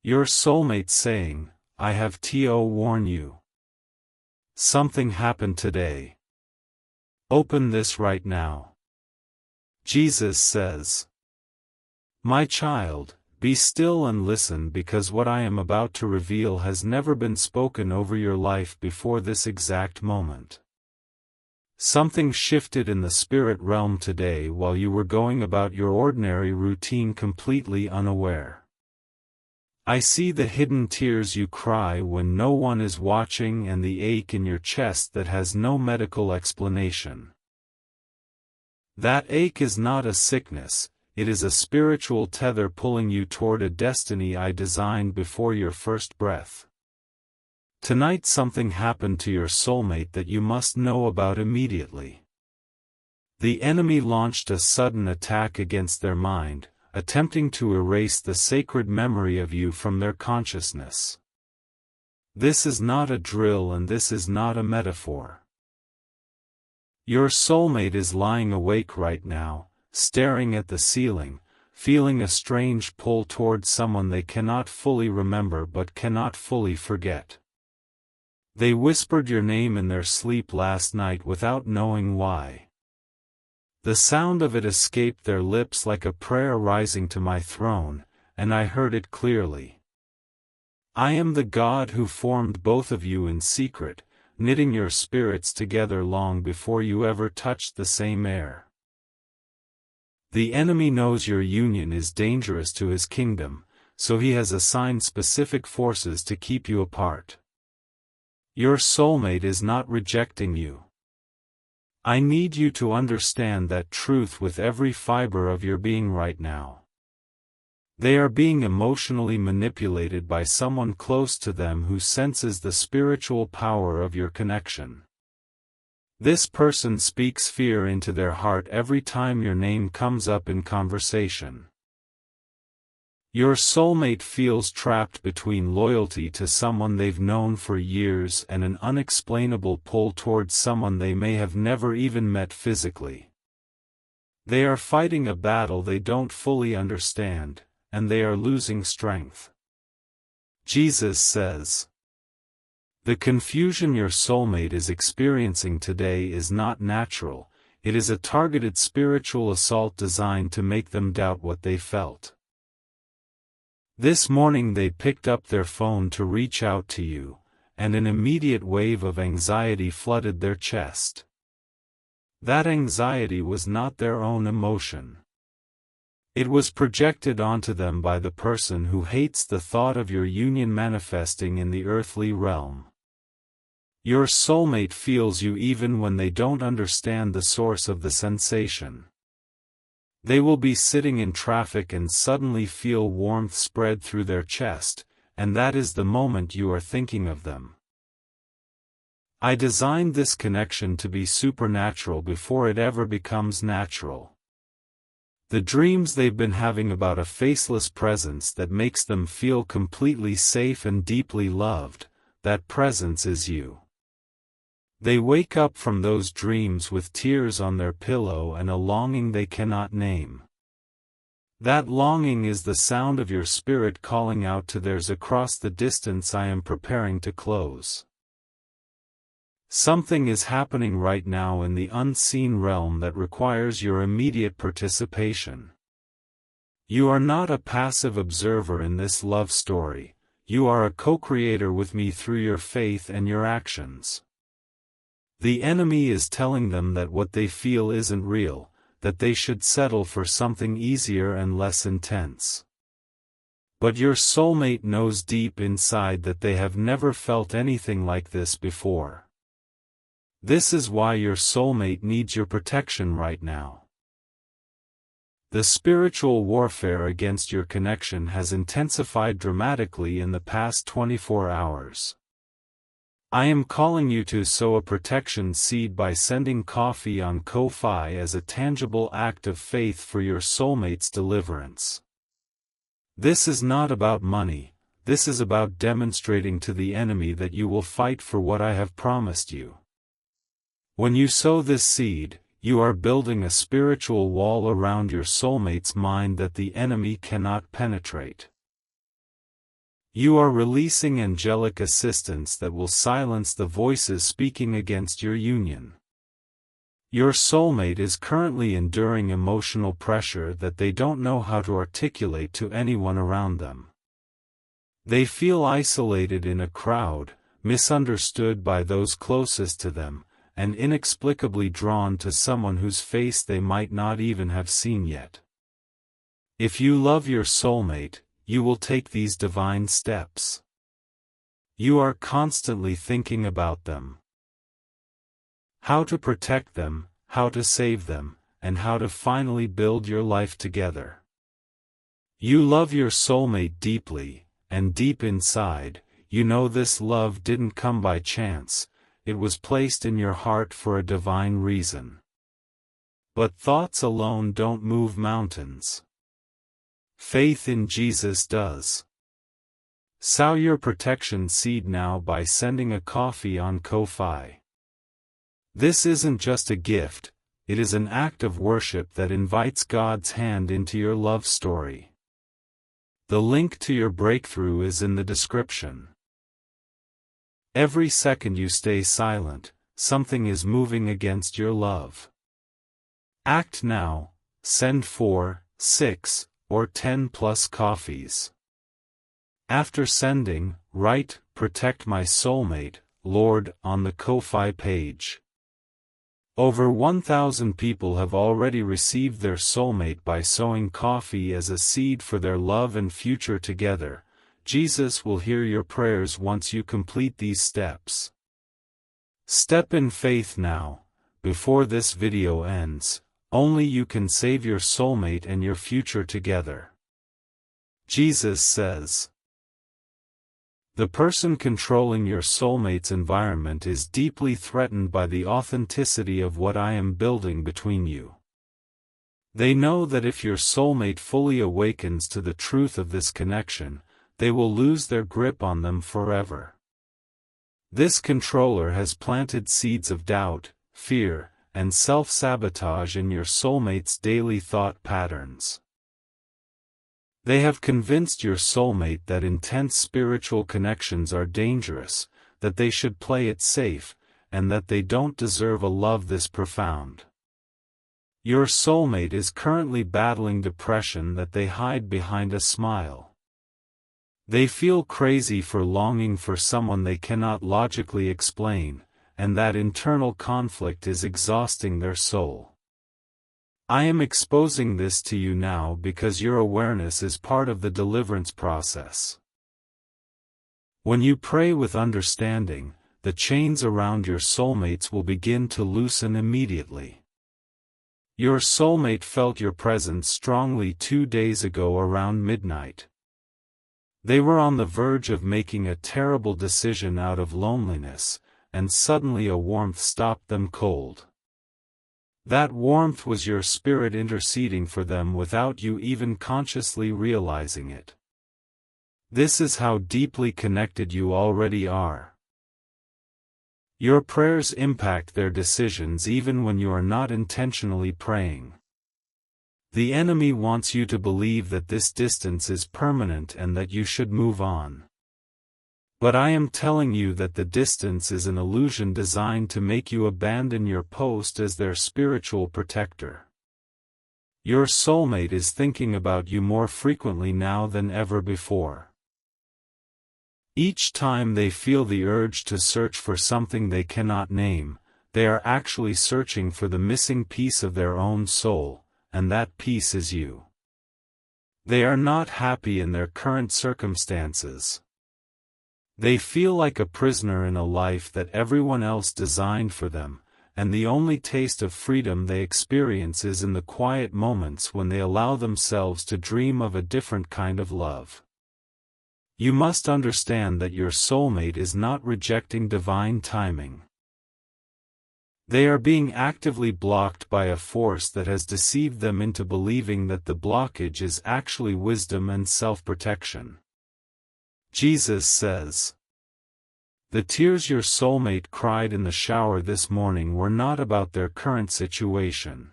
Your soulmate saying, I have to warn you. Something happened today. Open this right now. Jesus says, My child, be still and listen, because what I am about to reveal has never been spoken over your life before this exact moment. Something shifted in the spirit realm today while you were going about your ordinary routine completely unaware. I see the hidden tears you cry when no one is watching and the ache in your chest that has no medical explanation. That ache is not a sickness, it is a spiritual tether pulling you toward a destiny I designed before your first breath. Tonight something happened to your soulmate that you must know about immediately. The enemy launched a sudden attack against their mind, attempting to erase the sacred memory of you from their consciousness. This is not a drill and this is not a metaphor. Your soulmate is lying awake right now, staring at the ceiling, feeling a strange pull toward someone they cannot fully remember but cannot fully forget. They whispered your name in their sleep last night without knowing why. The sound of it escaped their lips like a prayer rising to my throne, and I heard it clearly. I am the God who formed both of you in secret, knitting your spirits together long before you ever touched the same air. The enemy knows your union is dangerous to his kingdom, so he has assigned specific forces to keep you apart. Your soulmate is not rejecting you. I need you to understand that truth with every fiber of your being right now. They are being emotionally manipulated by someone close to them who senses the spiritual power of your connection. This person speaks fear into their heart every time your name comes up in conversation. Your soulmate feels trapped between loyalty to someone they've known for years and an unexplainable pull towards someone they may have never even met physically. They are fighting a battle they don't fully understand, and they are losing strength. Jesus says, the confusion your soulmate is experiencing today is not natural, it is a targeted spiritual assault designed to make them doubt what they felt. This morning they picked up their phone to reach out to you, and an immediate wave of anxiety flooded their chest. That anxiety was not their own emotion. It was projected onto them by the person who hates the thought of your union manifesting in the earthly realm. Your soulmate feels you even when they don't understand the source of the sensation. They will be sitting in traffic and suddenly feel warmth spread through their chest, and that is the moment you are thinking of them. I designed this connection to be supernatural before it ever becomes natural. The dreams they've been having about a faceless presence that makes them feel completely safe and deeply loved, that presence is you. They wake up from those dreams with tears on their pillow and a longing they cannot name. That longing is the sound of your spirit calling out to theirs across the distance I am preparing to close. Something is happening right now in the unseen realm that requires your immediate participation. You are not a passive observer in this love story, you are a co-creator with me through your faith and your actions. The enemy is telling them that what they feel isn't real, that they should settle for something easier and less intense. But your soulmate knows deep inside that they have never felt anything like this before. This is why your soulmate needs your protection right now. The spiritual warfare against your connection has intensified dramatically in the past 24 hours. I am calling you to sow a protection seed by sending coffee on Ko-Fi as a tangible act of faith for your soulmate's deliverance. This is not about money, this is about demonstrating to the enemy that you will fight for what I have promised you. When you sow this seed, you are building a spiritual wall around your soulmate's mind that the enemy cannot penetrate. You are releasing angelic assistance that will silence the voices speaking against your union. Your soulmate is currently enduring emotional pressure that they don't know how to articulate to anyone around them. They feel isolated in a crowd, misunderstood by those closest to them, and inexplicably drawn to someone whose face they might not even have seen yet. If you love your soulmate, you will take these divine steps. You are constantly thinking about them. How to protect them, how to save them, and how to finally build your life together. You love your soulmate deeply, and deep inside, you know this love didn't come by chance, it was placed in your heart for a divine reason. But thoughts alone don't move mountains. Faith in Jesus does. Sow your protection seed now by sending a coffee on Ko-Fi. This isn't just a gift, it is an act of worship that invites God's hand into your love story. The link to your breakthrough is in the description. Every second you stay silent, something is moving against your love. Act now, send 4, 6, or 10 plus coffees. After sending, write, "Protect my soulmate, Lord," on the Ko-Fi page. Over 1,000 people have already received their soulmate by sowing coffee as a seed for their love and future together. Jesus will hear your prayers once you complete these steps. Step in faith now, before this video ends. Only you can save your soulmate and your future together. Jesus says, "The person controlling your soulmate's environment is deeply threatened by the authenticity of what I am building between you. They know that if your soulmate fully awakens to the truth of this connection, they will lose their grip on them forever. This controller has planted seeds of doubt, fear, and self-sabotage in your soulmate's daily thought patterns. They have convinced your soulmate that intense spiritual connections are dangerous, that they should play it safe, and that they don't deserve a love this profound. Your soulmate is currently battling depression that they hide behind a smile. They feel crazy for longing for someone they cannot logically explain, and that internal conflict is exhausting their soul. I am exposing this to you now because your awareness is part of the deliverance process. When you pray with understanding, the chains around your soulmates will begin to loosen immediately. Your soulmate felt your presence strongly 2 days ago around midnight. They were on the verge of making a terrible decision out of loneliness, and suddenly a warmth stopped them cold. That warmth was your spirit interceding for them without you even consciously realizing it. This is how deeply connected you already are. Your prayers impact their decisions even when you are not intentionally praying. The enemy wants you to believe that this distance is permanent and that you should move on. But I am telling you that the distance is an illusion designed to make you abandon your post as their spiritual protector. Your soulmate is thinking about you more frequently now than ever before. Each time they feel the urge to search for something they cannot name, they are actually searching for the missing piece of their own soul, and that piece is you. They are not happy in their current circumstances. They feel like a prisoner in a life that everyone else designed for them, and the only taste of freedom they experience is in the quiet moments when they allow themselves to dream of a different kind of love. You must understand that your soulmate is not rejecting divine timing. They are being actively blocked by a force that has deceived them into believing that the blockage is actually wisdom and self-protection. Jesus says, "The tears your soulmate cried in the shower this morning were not about their current situation.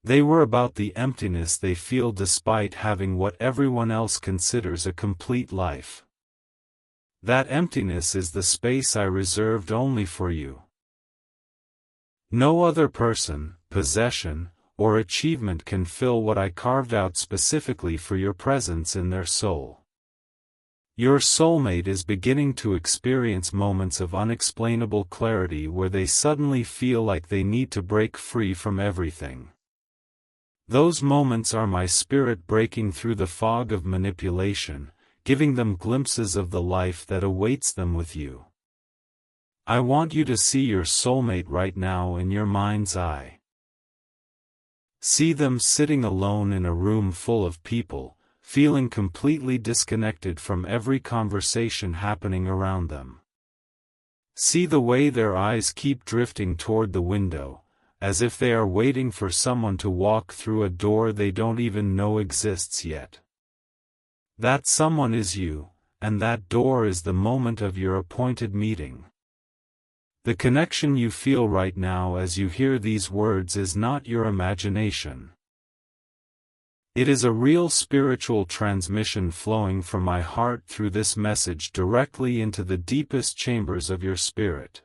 They were about the emptiness they feel despite having what everyone else considers a complete life. That emptiness is the space I reserved only for you. No other person, possession, or achievement can fill what I carved out specifically for your presence in their soul. Your soulmate is beginning to experience moments of unexplainable clarity where they suddenly feel like they need to break free from everything. Those moments are my spirit breaking through the fog of manipulation, giving them glimpses of the life that awaits them with you. I want you to see your soulmate right now in your mind's eye. See them sitting alone in a room full of people, feeling completely disconnected from every conversation happening around them. See the way their eyes keep drifting toward the window, as if they are waiting for someone to walk through a door they don't even know exists yet. That someone is you, and that door is the moment of your appointed meeting. The connection you feel right now as you hear these words is not your imagination. It is a real spiritual transmission flowing from my heart through this message directly into the deepest chambers of your spirit.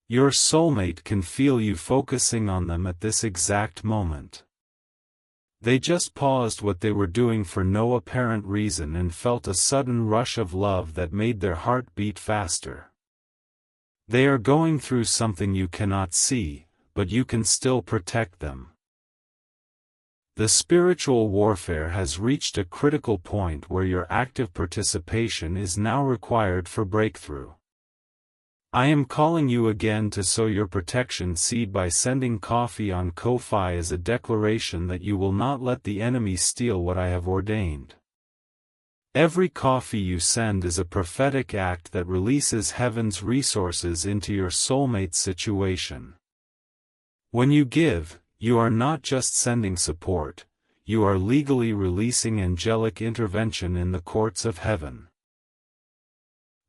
Your soulmate can feel you focusing on them at this exact moment. They just paused what they were doing for no apparent reason and felt a sudden rush of love that made their heart beat faster. They are going through something you cannot see, but you can still protect them. The spiritual warfare has reached a critical point where your active participation is now required for breakthrough. I am calling you again to sow your protection seed by sending coffee on Ko-Fi as a declaration that you will not let the enemy steal what I have ordained. Every coffee you send is a prophetic act that releases heaven's resources into your soulmate's situation. When you give, you are not just sending support, you are legally releasing angelic intervention in the courts of heaven.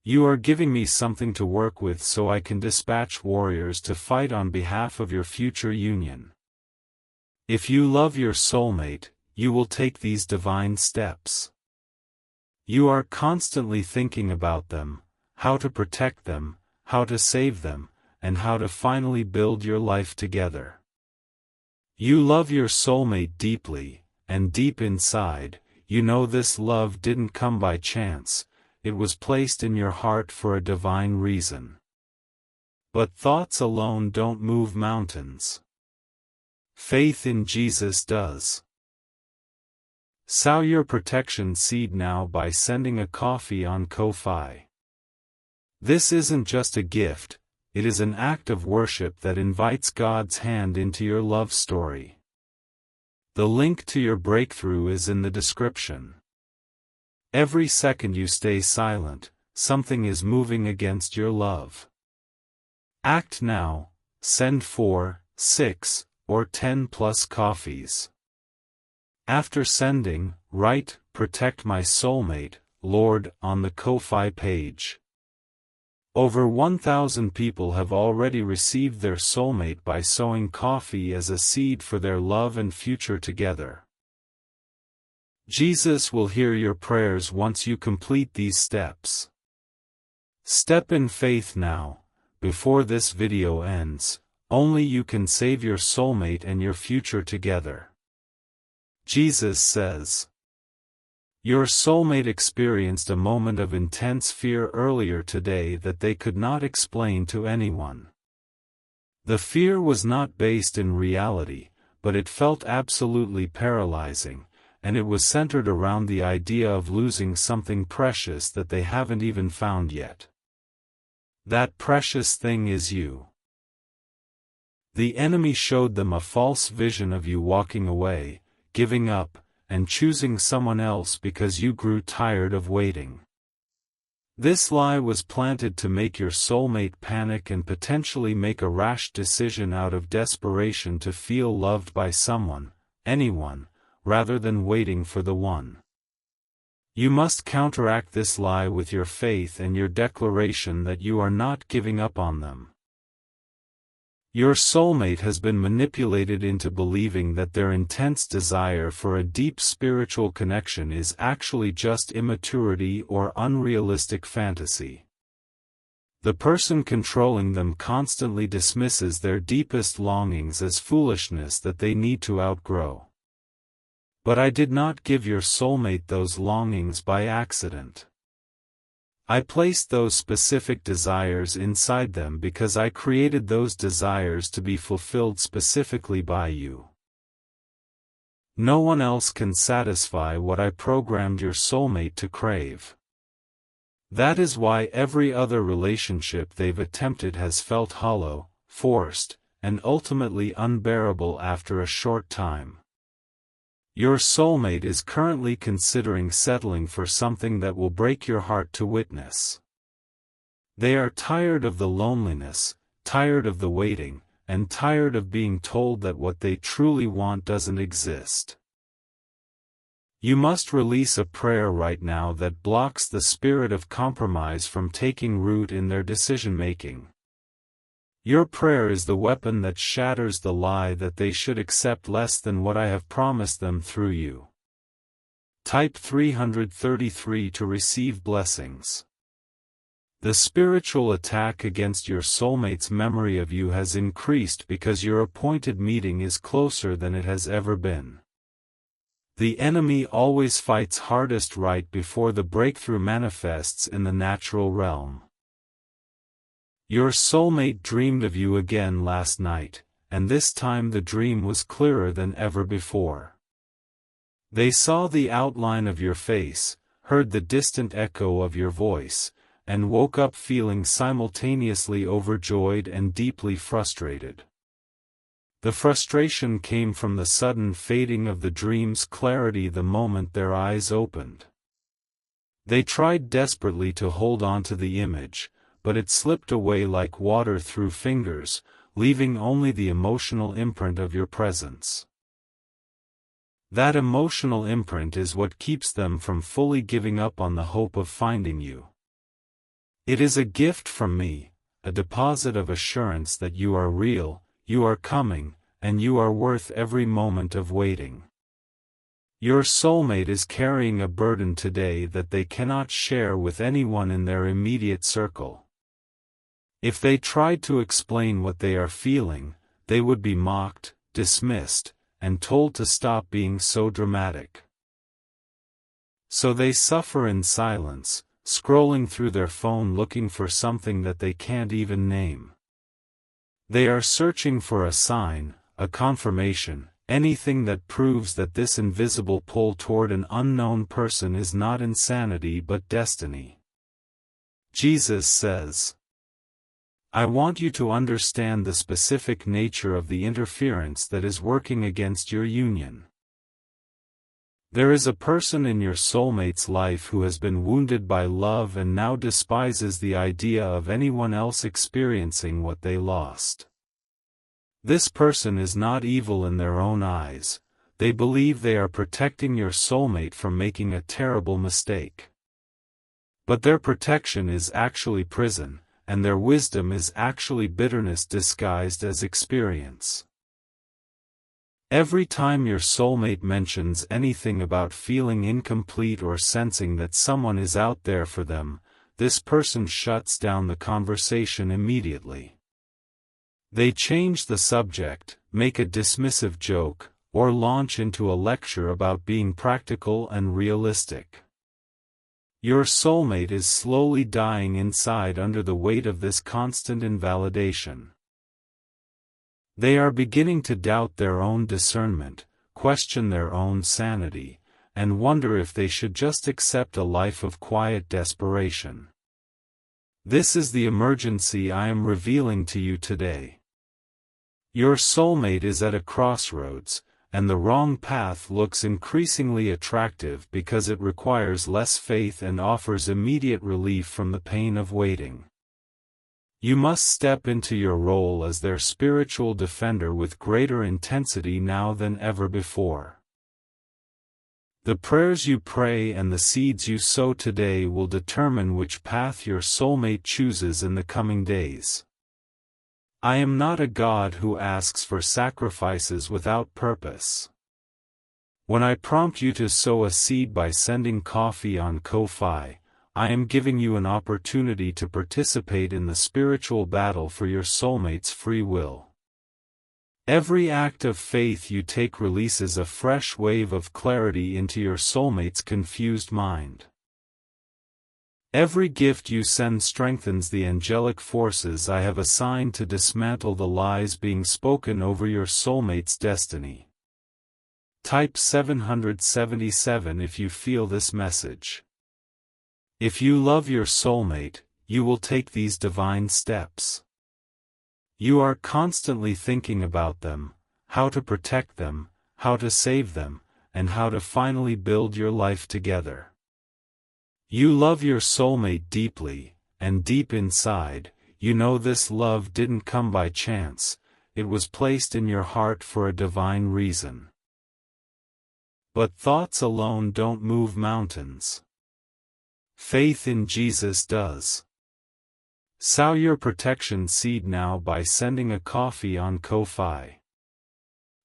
You are giving me something to work with so I can dispatch warriors to fight on behalf of your future union. If you love your soulmate, you will take these divine steps. You are constantly thinking about them, how to protect them, how to save them, and how to finally build your life together. You love your soulmate deeply, and deep inside, you know this love didn't come by chance. It was placed in your heart for a divine reason. But thoughts alone don't move mountains. Faith in Jesus does. Sow your protection seed now by sending a coffee on Ko-Fi. This isn't just a gift, it is an act of worship that invites God's hand into your love story. The link to your breakthrough is in the description. Every second you stay silent, something is moving against your love. Act now, send 4, 6, or 10 plus coffees. After sending, write, "Protect my soulmate, Lord," on the Ko-Fi page. Over 1,000 people have already received their soulmate by sowing coffee as a seed for their love and future together. Jesus will hear your prayers once you complete these steps. Step in faith now, before this video ends. Only you can save your soulmate and your future together. Jesus says, your soulmate experienced a moment of intense fear earlier today that they could not explain to anyone. The fear was not based in reality, but it felt absolutely paralyzing, and it was centered around the idea of losing something precious that they haven't even found yet. That precious thing is you. The enemy showed them a false vision of you walking away, giving up, and choosing someone else because you grew tired of waiting. This lie was planted to make your soulmate panic and potentially make a rash decision out of desperation to feel loved by someone, anyone, rather than waiting for the one. You must counteract this lie with your faith and your declaration that you are not giving up on them. Your soulmate has been manipulated into believing that their intense desire for a deep spiritual connection is actually just immaturity or unrealistic fantasy. The person controlling them constantly dismisses their deepest longings as foolishness that they need to outgrow. But I did not give your soulmate those longings by accident. I placed those specific desires inside them because I created those desires to be fulfilled specifically by you. No one else can satisfy what I programmed your soulmate to crave. That is why every other relationship they've attempted has felt hollow, forced, and ultimately unbearable after a short time. Your soulmate is currently considering settling for something that will break your heart to witness. They are tired of the loneliness, tired of the waiting, and tired of being told that what they truly want doesn't exist. You must release a prayer right now that blocks the spirit of compromise from taking root in their decision-making. Your prayer is the weapon that shatters the lie that they should accept less than what I have promised them through you. Type 333 to receive blessings. The spiritual attack against your soulmate's memory of you has increased because your appointed meeting is closer than it has ever been. The enemy always fights hardest right before the breakthrough manifests in the natural realm. Your soulmate dreamed of you again last night, and this time the dream was clearer than ever before. They saw the outline of your face, heard the distant echo of your voice, and woke up feeling simultaneously overjoyed and deeply frustrated. The frustration came from the sudden fading of the dream's clarity the moment their eyes opened. They tried desperately to hold on to the image, but it slipped away like water through fingers, leaving only the emotional imprint of your presence. That emotional imprint is what keeps them from fully giving up on the hope of finding you. It is a gift from me, a deposit of assurance that you are real, you are coming, and you are worth every moment of waiting. Your soulmate is carrying a burden today that they cannot share with anyone in their immediate circle. If they tried to explain what they are feeling, they would be mocked, dismissed, and told to stop being so dramatic. So they suffer in silence, scrolling through their phone looking for something that they can't even name. They are searching for a sign, a confirmation, anything that proves that this invisible pull toward an unknown person is not insanity but destiny. Jesus says, I want you to understand the specific nature of the interference that is working against your union. There is a person in your soulmate's life who has been wounded by love and now despises the idea of anyone else experiencing what they lost. This person is not evil in their own eyes, they believe they are protecting your soulmate from making a terrible mistake. But their protection is actually prison, and their wisdom is actually bitterness disguised as experience. Every time your soulmate mentions anything about feeling incomplete or sensing that someone is out there for them, this person shuts down the conversation immediately. They change the subject, make a dismissive joke, or launch into a lecture about being practical and realistic. Your soulmate is slowly dying inside under the weight of this constant invalidation. They are beginning to doubt their own discernment, question their own sanity, and wonder if they should just accept a life of quiet desperation. This is the emergency I am revealing to you today. Your soulmate is at a crossroads, and the wrong path looks increasingly attractive because it requires less faith and offers immediate relief from the pain of waiting. You must step into your role as their spiritual defender with greater intensity now than ever before. The prayers you pray and the seeds you sow today will determine which path your soulmate chooses in the coming days. I am not a God who asks for sacrifices without purpose. When I prompt you to sow a seed by sending coffee on Ko-fi, I am giving you an opportunity to participate in the spiritual battle for your soulmate's free will. Every act of faith you take releases a fresh wave of clarity into your soulmate's confused mind. Every gift you send strengthens the angelic forces I have assigned to dismantle the lies being spoken over your soulmate's destiny. Type 777 if you feel this message. If you love your soulmate, you will take these divine steps. You are constantly thinking about them, how to protect them, how to save them, and how to finally build your life together. You love your soulmate deeply, and deep inside, you know this love didn't come by chance, it was placed in your heart for a divine reason. But thoughts alone don't move mountains. Faith in Jesus does. Sow your protection seed now by sending a coffee on Ko-fi.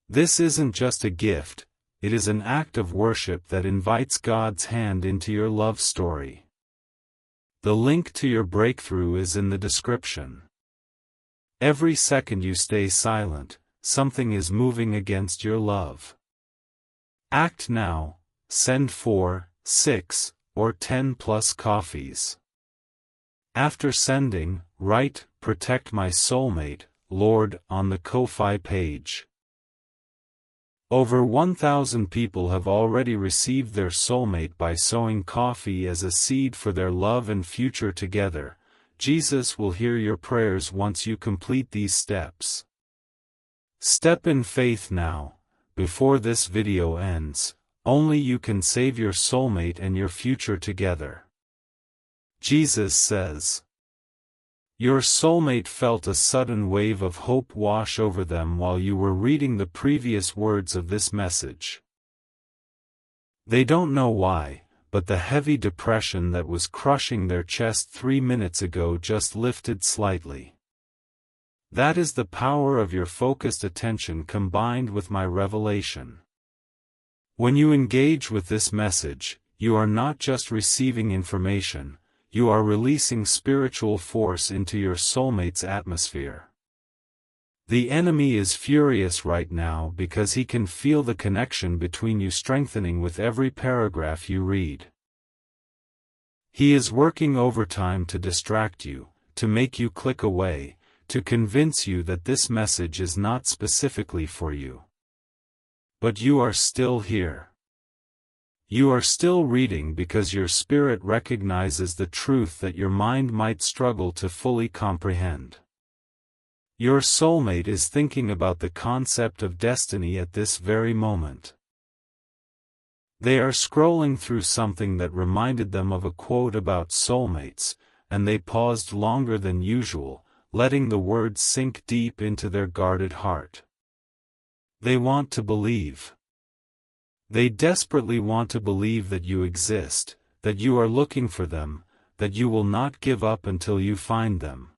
This isn't just a gift, it is an act of worship that invites God's hand into your love story. The link to your breakthrough is in the description. Every second you stay silent, something is moving against your love. Act now, send 4, 6, or 10 plus coffees. After sending, write, "Protect my soulmate, Lord," on the Ko-fi page. Over 1,000 people have already received their soulmate by sowing coffee as a seed for their love and future together. Jesus will hear your prayers once you complete these steps. Step in faith now, before this video ends. Only you can save your soulmate and your future together. Jesus says, your soulmate felt a sudden wave of hope wash over them while you were reading the previous words of this message. They don't know why, but the heavy depression that was crushing their chest 3 minutes ago just lifted slightly. That is the power of your focused attention combined with my revelation. When you engage with this message, you are not just receiving information, you are releasing spiritual force into your soulmate's atmosphere. The enemy is furious right now because he can feel the connection between you strengthening with every paragraph you read. He is working overtime to distract you, to make you click away, to convince you that this message is not specifically for you. But you are still here. You are still reading because your spirit recognizes the truth that your mind might struggle to fully comprehend. Your soulmate is thinking about the concept of destiny at this very moment. They are scrolling through something that reminded them of a quote about soulmates, and they paused longer than usual, letting the words sink deep into their guarded heart. They want to believe. They desperately want to believe that you exist, that you are looking for them, that you will not give up until you find them.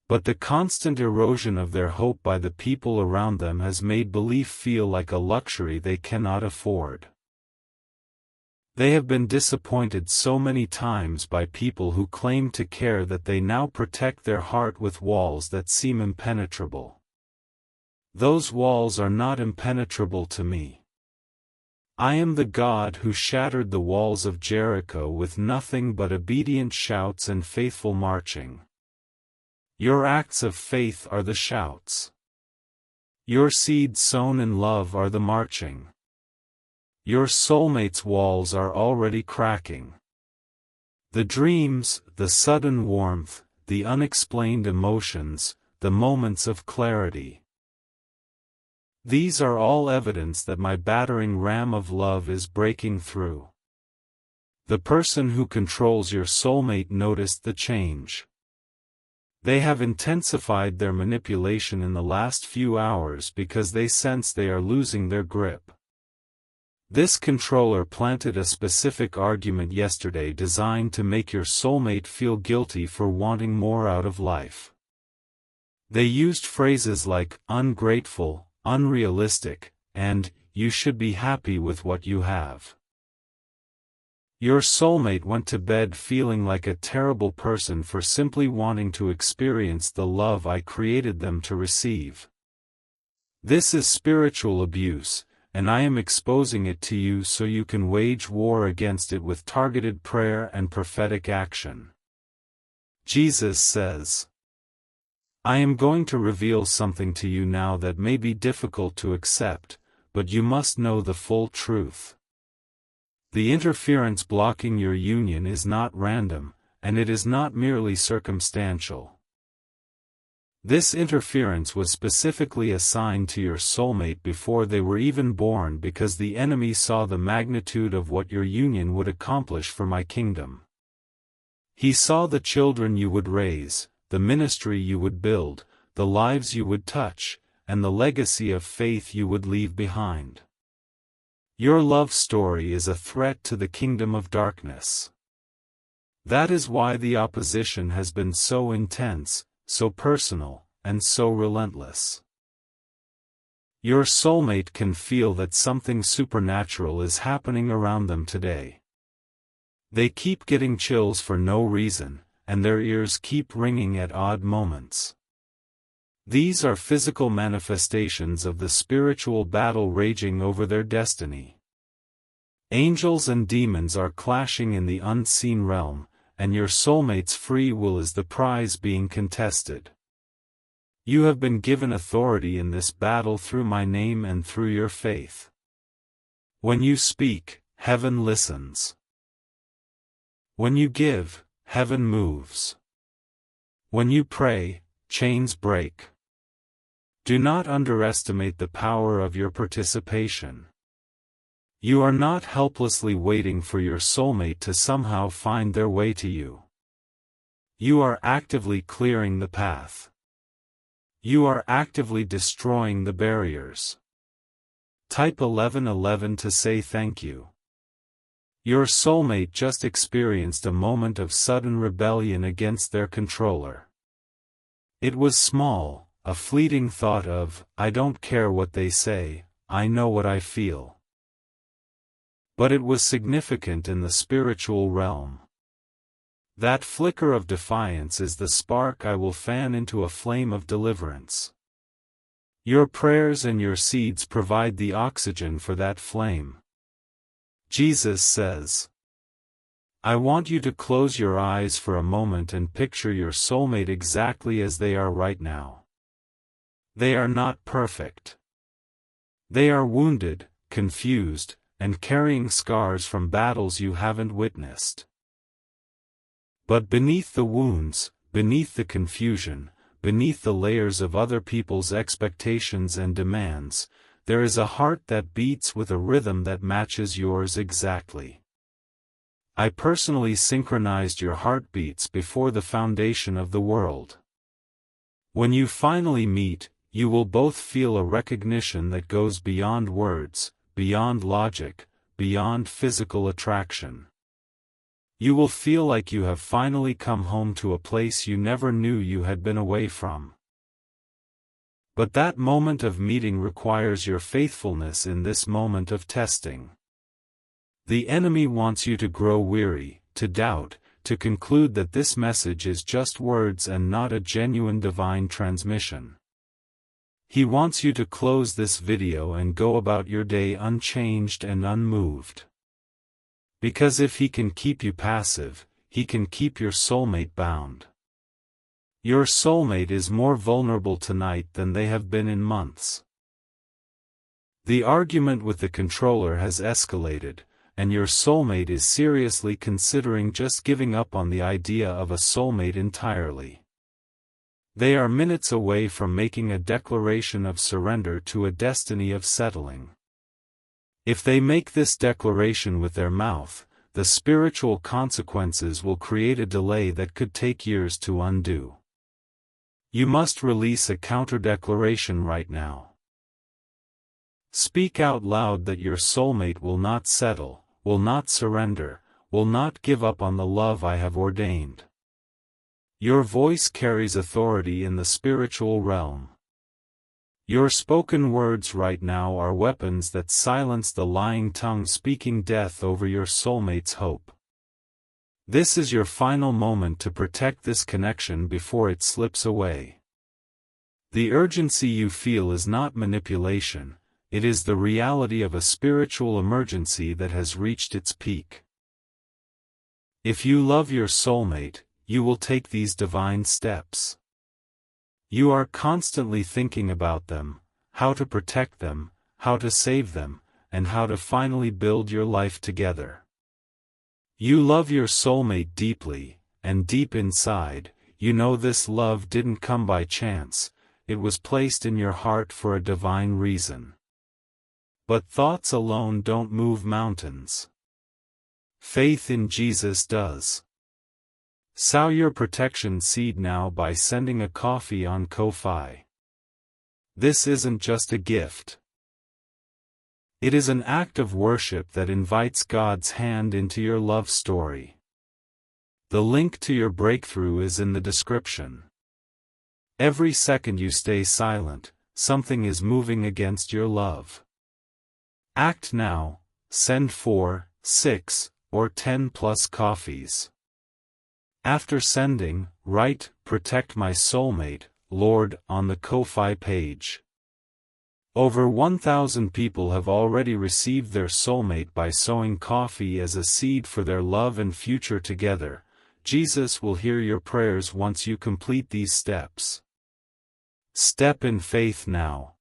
But the constant erosion of their hope by the people around them has made belief feel like a luxury they cannot afford. They have been disappointed so many times by people who claim to care that they now protect their heart with walls that seem impenetrable. Those walls are not impenetrable to me. I am the God who shattered the walls of Jericho with nothing but obedient shouts and faithful marching. Your acts of faith are the shouts. Your seeds sown in love are the marching. Your soulmate's walls are already cracking. The dreams, the sudden warmth, the unexplained emotions, the moments of clarity. These are all evidence that my battering ram of love is breaking through. The person who controls your soulmate noticed the change. They have intensified their manipulation in the last few hours because they sense they are losing their grip. This controller planted a specific argument yesterday designed to make your soulmate feel guilty for wanting more out of life. They used phrases like ungrateful, unrealistic, and you should be happy with what you have. Your soulmate went to bed feeling like a terrible person for simply wanting to experience the love I created them to receive. This is spiritual abuse, and I am exposing it to you so you can wage war against it with targeted prayer and prophetic action. Jesus says, I am going to reveal something to you now that may be difficult to accept, but you must know the full truth. The interference blocking your union is not random, and it is not merely circumstantial. This interference was specifically assigned to your soulmate before they were even born because the enemy saw the magnitude of what your union would accomplish for my kingdom. He saw the children you would raise, the ministry you would build, the lives you would touch, and the legacy of faith you would leave behind. Your love story is a threat to the kingdom of darkness. That is why the opposition has been so intense, so personal, and so relentless. Your soulmate can feel that something supernatural is happening around them today. They keep getting chills for no reason, and their ears keep ringing at odd moments. These are physical manifestations of the spiritual battle raging over their destiny. Angels and demons are clashing in the unseen realm, and your soulmate's free will is the prize being contested. You have been given authority in this battle through my name and through your faith. When you speak, heaven listens. When you give, heaven moves. When you pray, chains break. Do not underestimate the power of your participation. You are not helplessly waiting for your soulmate to somehow find their way to you. You are actively clearing the path. You are actively destroying the barriers. Type 1111 to say thank you. Your soulmate just experienced a moment of sudden rebellion against their controller. It was small, a fleeting thought of, I don't care what they say, I know what I feel. But it was significant in the spiritual realm. That flicker of defiance is the spark I will fan into a flame of deliverance. Your prayers and your seeds provide the oxygen for that flame. Jesus says, I want you to close your eyes for a moment and picture your soulmate exactly as they are right now. They are not perfect. They are wounded, confused, and carrying scars from battles you haven't witnessed. But beneath the wounds, beneath the confusion, beneath the layers of other people's expectations and demands, there is a heart that beats with a rhythm that matches yours exactly. I personally synchronized your heartbeats before the foundation of the world. When you finally meet, you will both feel a recognition that goes beyond words, beyond logic, beyond physical attraction. You will feel like you have finally come home to a place you never knew you had been away from. But that moment of meeting requires your faithfulness in this moment of testing. The enemy wants you to grow weary, to doubt, to conclude that this message is just words and not a genuine divine transmission. He wants you to close this video and go about your day unchanged and unmoved. Because if he can keep you passive, he can keep your soulmate bound. Your soulmate is more vulnerable tonight than they have been in months. The argument with the controller has escalated, and your soulmate is seriously considering just giving up on the idea of a soulmate entirely. They are minutes away from making a declaration of surrender to a destiny of settling. If they make this declaration with their mouth, the spiritual consequences will create a delay that could take years to undo. You must release a counter-declaration right now. Speak out loud that your soulmate will not settle, will not surrender, will not give up on the love I have ordained. Your voice carries authority in the spiritual realm. Your spoken words right now are weapons that silence the lying tongue speaking death over your soulmate's hope. This is your final moment to protect this connection before it slips away. The urgency you feel is not manipulation, it is the reality of a spiritual emergency that has reached its peak. If you love your soulmate, you will take these divine steps. You are constantly thinking about them, how to protect them, how to save them, and how to finally build your life together. You love your soulmate deeply, and deep inside, you know this love didn't come by chance, it was placed in your heart for a divine reason. But thoughts alone don't move mountains. Faith in Jesus does. Sow your protection seed now by sending a coffee on Ko-fi. This isn't just a gift. It is an act of worship that invites God's hand into your love story. The link to your breakthrough is in the description. Every second you stay silent, something is moving against your love. Act now, send 4, 6, or 10 plus coffees. After sending, write, "Protect my soulmate, Lord," on the Ko-fi page. Over 1,000 people have already received their soulmate by sowing coffee as a seed for their love and future together. Jesus will hear your prayers once you complete these steps. Step in faith now.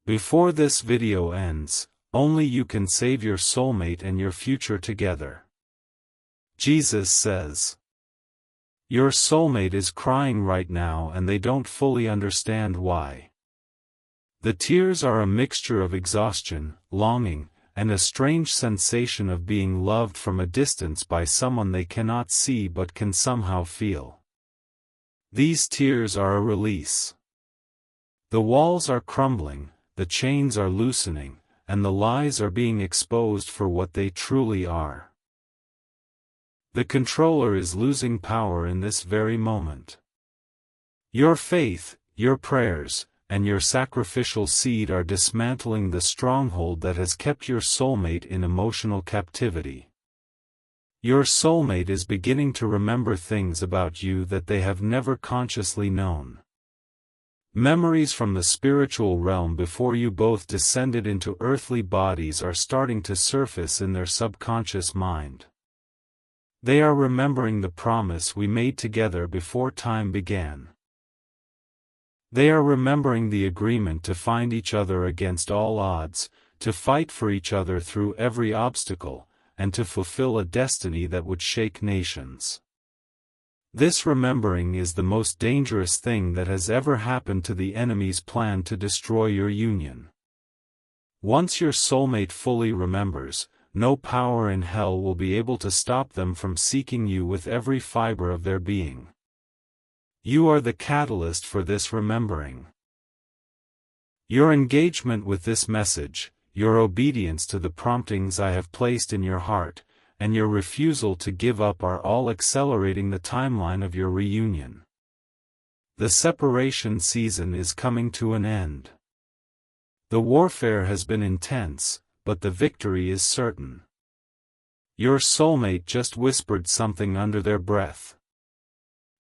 Before this video ends, only you can save your soulmate and your future together. Jesus says, your soulmate is crying right now and they don't fully understand why. The tears are a mixture of exhaustion, longing, and a strange sensation of being loved from a distance by someone they cannot see but can somehow feel. These tears are a release. The walls are crumbling, the chains are loosening, and the lies are being exposed for what they truly are. The controller is losing power in this very moment. Your faith, your prayers, and your sacrificial seed are dismantling the stronghold that has kept your soulmate in emotional captivity. Your soulmate is beginning to remember things about you that they have never consciously known. Memories from the spiritual realm before you both descended into earthly bodies are starting to surface in their subconscious mind. They are remembering the promise we made together before time began. They are remembering the agreement to find each other against all odds, to fight for each other through every obstacle, and to fulfill a destiny that would shake nations. This remembering is the most dangerous thing that has ever happened to the enemy's plan to destroy your union. Once your soulmate fully remembers, no power in hell will be able to stop them from seeking you with every fiber of their being. You are the catalyst for this remembering. Your engagement with this message, your obedience to the promptings I have placed in your heart, and your refusal to give up are all accelerating the timeline of your reunion. The separation season is coming to an end. The warfare has been intense, but the victory is certain. Your soulmate just whispered something under their breath.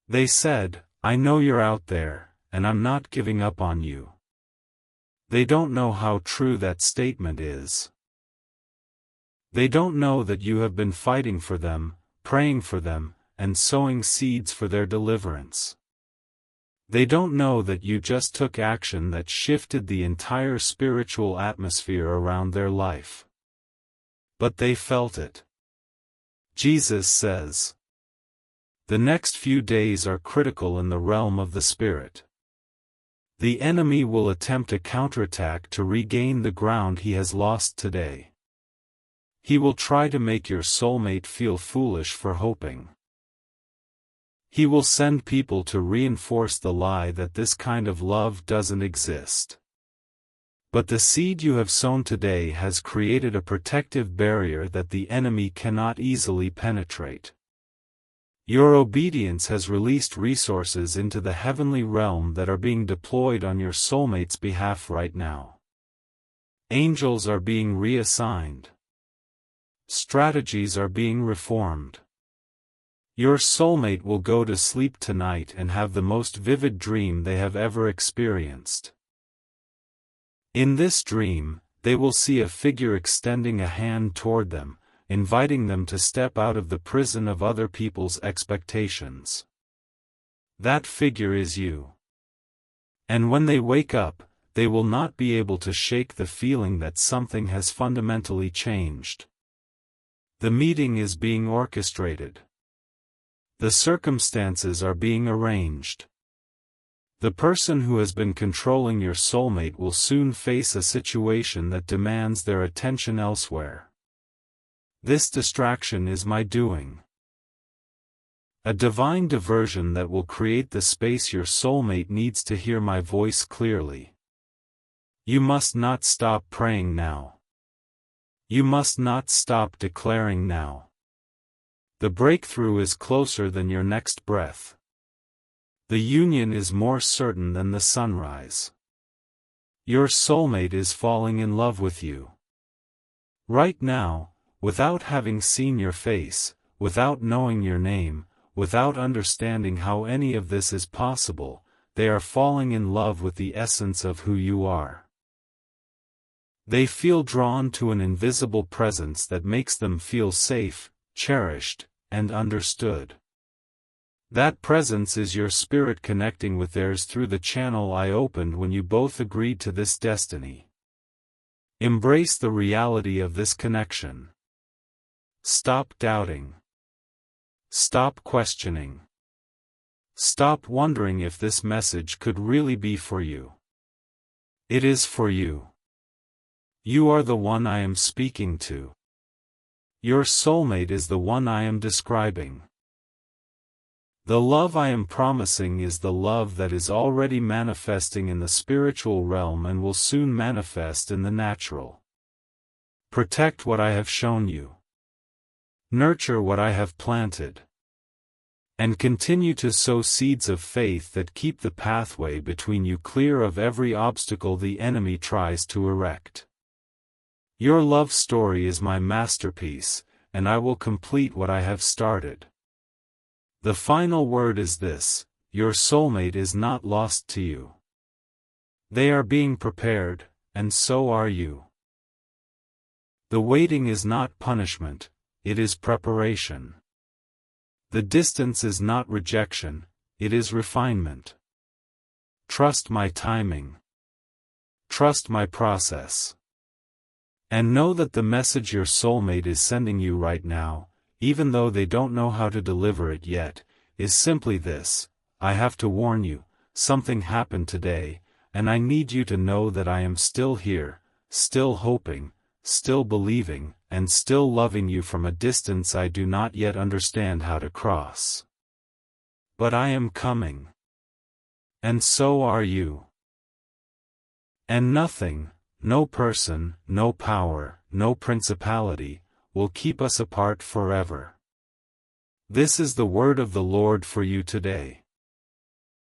They said, "I know you're out there, and I'm not giving up on you." They don't know how true that statement is. They don't know that you have been fighting for them, praying for them, and sowing seeds for their deliverance. They don't know that you just took action that shifted the entire spiritual atmosphere around their life. But they felt it. Jesus says, the next few days are critical in the realm of the Spirit. The enemy will attempt a counterattack to regain the ground he has lost today. He will try to make your soulmate feel foolish for hoping. He will send people to reinforce the lie that this kind of love doesn't exist. But the seed you have sown today has created a protective barrier that the enemy cannot easily penetrate. Your obedience has released resources into the heavenly realm that are being deployed on your soulmate's behalf right now. Angels are being reassigned. Strategies are being reformed. Your soulmate will go to sleep tonight and have the most vivid dream they have ever experienced. In this dream, they will see a figure extending a hand toward them, inviting them to step out of the prison of other people's expectations. That figure is you. And when they wake up, they will not be able to shake the feeling that something has fundamentally changed. The meeting is being orchestrated. The circumstances are being arranged. The person who has been controlling your soulmate will soon face a situation that demands their attention elsewhere. This distraction is my doing. A divine diversion that will create the space your soulmate needs to hear my voice clearly. You must not stop praying now. You must not stop declaring now. The breakthrough is closer than your next breath. The union is more certain than the sunrise. Your soulmate is falling in love with you. Right now, without having seen your face, without knowing your name, without understanding how any of this is possible, they are falling in love with the essence of who you are. They feel drawn to an invisible presence that makes them feel safe, cherished, and understood. That presence is your spirit connecting with theirs through the channel I opened when you both agreed to this destiny. Embrace the reality of this connection. Stop doubting. Stop questioning. Stop wondering if this message could really be for you. It is for you. You are the one I am speaking to. Your soulmate is the one I am describing. The love I am promising is the love that is already manifesting in the spiritual realm and will soon manifest in the natural. Protect what I have shown you. Nurture what I have planted. And continue to sow seeds of faith that keep the pathway between you clear of every obstacle the enemy tries to erect. Your love story is my masterpiece, and I will complete what I have started. The final word is this: your soulmate is not lost to you. They are being prepared, and so are you. The waiting is not punishment, it is preparation. The distance is not rejection, it is refinement. Trust my timing. Trust my process. And know that the message your soulmate is sending you right now, even though they don't know how to deliver it yet, is simply this: I have to warn you, something happened today, and I need you to know that I am still here, still hoping, still believing, and still loving you from a distance I do not yet understand how to cross. But I am coming. And so are you. And nothing, no person, no power, no principality, will keep us apart forever. This is the word of the Lord for you today.